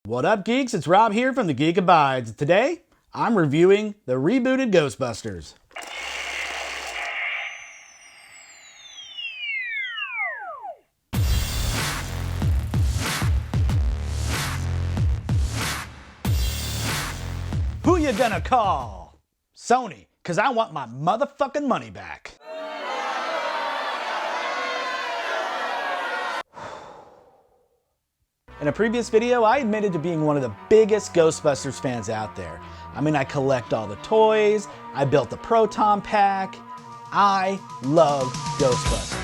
What up, geeks? It's Rob here from the Geek Abides. Today, I'm reviewing the rebooted Ghostbusters. Who you gonna call? Sony, cause I want my motherfucking money back. In a previous video, I admitted to being one of the biggest Ghostbusters fans out there. I mean, I collect all the toys, I built the Proton Pack. I love Ghostbusters.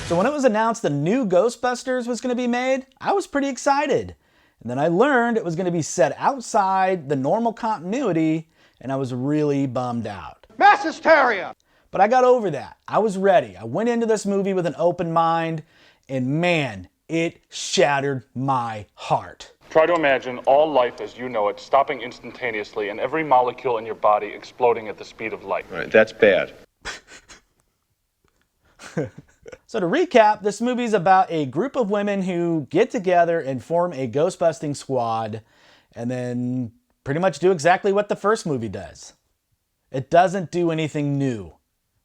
So when it was announced the new Ghostbusters was going to be made, I was pretty excited. And then I learned it was going to be set outside the normal continuity, and I was really bummed out. Mass hysteria! But I got over that. I was ready. I went into this movie with an open mind, and man, it shattered my heart. Try to imagine all life as you know it stopping instantaneously and every molecule in your body exploding at the speed of light. Right, that's bad. So to recap, this movie is about a group of women who get together and form a ghost-busting squad and then pretty much do exactly what the first movie does. It doesn't do anything new.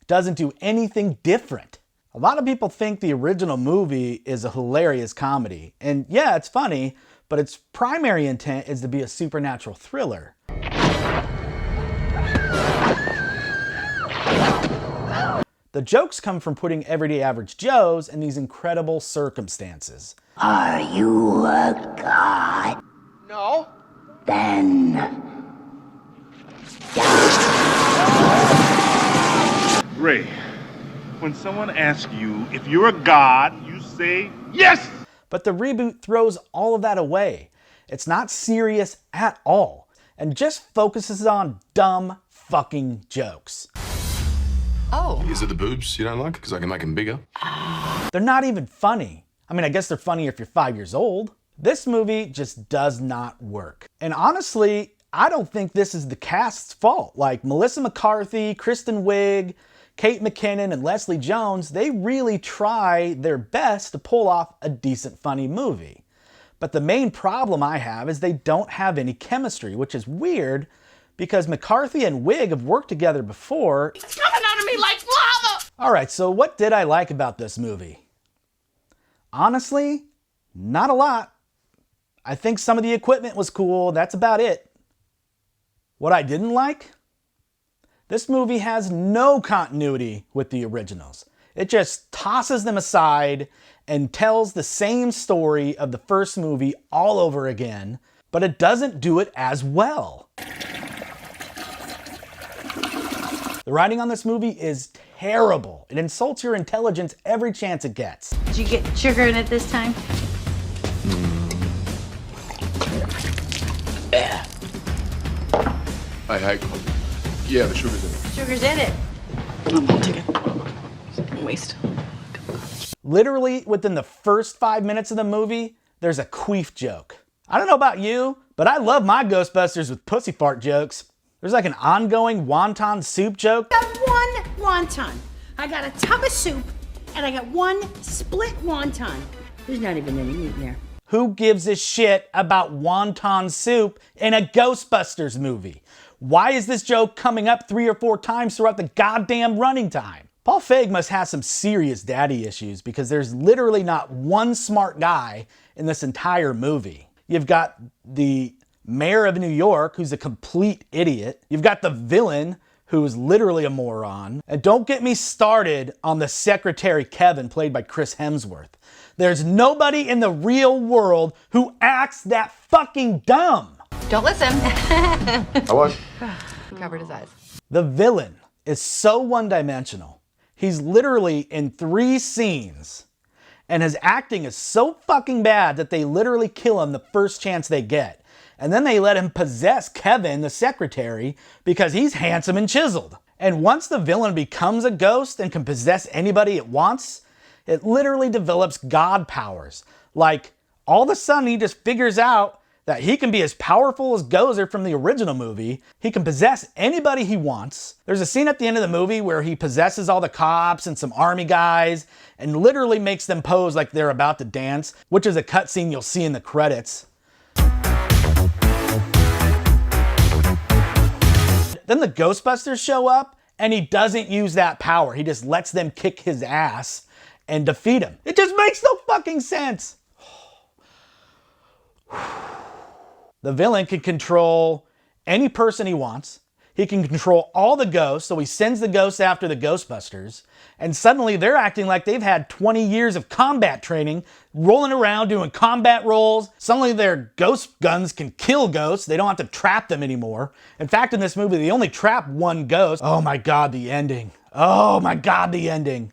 It doesn't do anything different. A lot of people think the original movie is a hilarious comedy. And yeah, it's funny, but its primary intent is to be a supernatural thriller. The jokes come from putting everyday average Joes in these incredible circumstances. Are you a god? No. Then Ray, when someone asks you if you're a god, you say yes! But the reboot throws all of that away. It's not serious at all, and just focuses on dumb fucking jokes. Oh. Is it the boobs you don't like? Because I can make them bigger. They're not even funny. I mean, I guess they're funny if you're 5 years old. This movie just does not work. And honestly, I don't think this is the cast's fault. Like Melissa McCarthy, Kristen Wiig, Kate McKinnon, and Leslie Jones, they really try their best to pull off a decent, funny movie. But the main problem I have is they don't have any chemistry, which is weird because McCarthy and Wiig have worked together before. It's coming out of me like lava! Alright, so what did I like about this movie? Honestly, not a lot. I think some of the equipment was cool, that's about it. What I didn't like? This movie has no continuity with the originals. It just tosses them aside and tells the same story of the first movie all over again, but it doesn't do it as well. The writing on this movie is terrible. It insults your intelligence every chance it gets. Did you get sugar in it this time? Hey, yeah, the sugar's in it. Sugar's in it. I'll take it. Waste. Literally, within the first 5 minutes of the movie, there's a queef joke. I don't know about you, but I love my Ghostbusters with pussy fart jokes. There's like an ongoing wonton soup joke. I got one wonton. I got a tub of soup, and I got one split wonton. There's not even any meat in there. Who gives a shit about wonton soup in a Ghostbusters movie? Why is this joke coming up 3 or 4 times throughout the goddamn running time? Paul Feig must have some serious daddy issues because there's literally not one smart guy in this entire movie. You've got the mayor of New York, who's a complete idiot. You've got the villain, who is literally a moron. And don't get me started on the secretary Kevin, played by Chris Hemsworth. There's nobody in the real world who acts that fucking dumb. Don't listen. I won't. He covered his eyes. The villain is so one-dimensional. He's literally in 3 scenes, and his acting is so fucking bad that they literally kill him the first chance they get. And then they let him possess Kevin, the secretary, because he's handsome and chiseled. And once the villain becomes a ghost and can possess anybody it wants, it literally develops god powers. Like, all of a sudden he just figures out that he can be as powerful as Gozer from the original movie. He can possess anybody he wants. There's a scene at the end of the movie where he possesses all the cops and some army guys and literally makes them pose like they're about to dance, which is a cutscene you'll see in the credits. Then the Ghostbusters show up and he doesn't use that power. He just lets them kick his ass and defeat him. It just makes no fucking sense. The villain can control any person he wants. He can control all the ghosts, so he sends the ghosts after the Ghostbusters, and suddenly they're acting like they've had 20 years of combat training, rolling around doing combat roles. Suddenly their ghost guns can kill ghosts. They don't have to trap them anymore. In fact, in this movie, they only trap one ghost. Oh my God, the ending. Oh my God, the ending.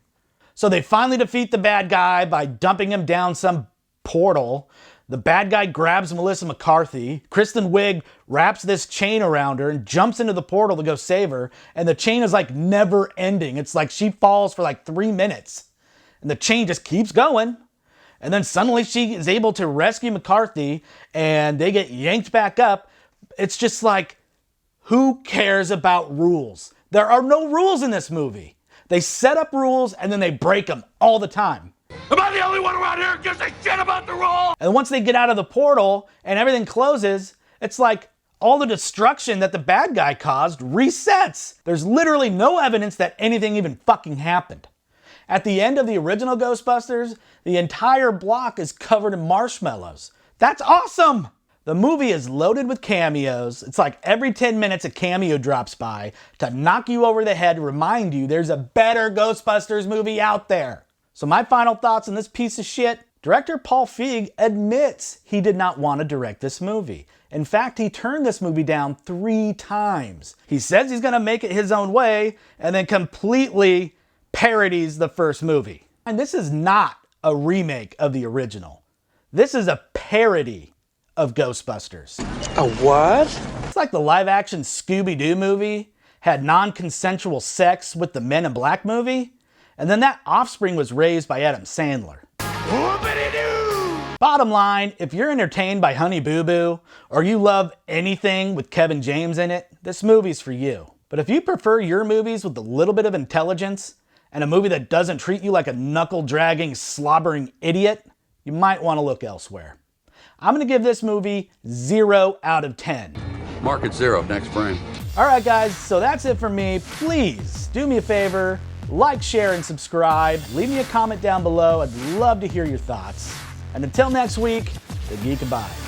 So they finally defeat the bad guy by dumping him down some portal. The bad guy grabs Melissa McCarthy. Kristen Wiig wraps this chain around her and jumps into the portal to go save her. And the chain is like never ending. It's like she falls for like 3 minutes. And the chain just keeps going. And then suddenly she is able to rescue McCarthy and they get yanked back up. It's just like, who cares about rules? There are no rules in this movie. They set up rules and then they break them all the time. Am I the only one around here who gives a shit about the rule? And once they get out of the portal and everything closes, it's like all the destruction that the bad guy caused resets. There's literally no evidence that anything even fucking happened. At the end of the original Ghostbusters, the entire block is covered in marshmallows. That's awesome! The movie is loaded with cameos. It's like every 10 minutes a cameo drops by to knock you over the head, remind you there's a better Ghostbusters movie out there. So my final thoughts on this piece of shit, director Paul Feig admits he did not want to direct this movie. In fact, he turned this movie down 3 times. He says he's gonna make it his own way and then completely parodies the first movie. And this is not a remake of the original. This is a parody of Ghostbusters. A what? It's like the live action Scooby-Doo movie had non-consensual sex with the Men in Black movie. And then that offspring was raised by Adam Sandler. Bottom line, if you're entertained by Honey Boo Boo, or you love anything with Kevin James in it, this movie's for you. But if you prefer your movies with a little bit of intelligence, and a movie that doesn't treat you like a knuckle-dragging, slobbering idiot, you might want to look elsewhere. I'm gonna give this movie 0 out of 10. Mark it 0, next frame. Alright guys, so that's it for me. Please do me a favor, like, share, and subscribe. Leave me a comment down below. I'd love to hear your thoughts. And until next week, the Geek Abides.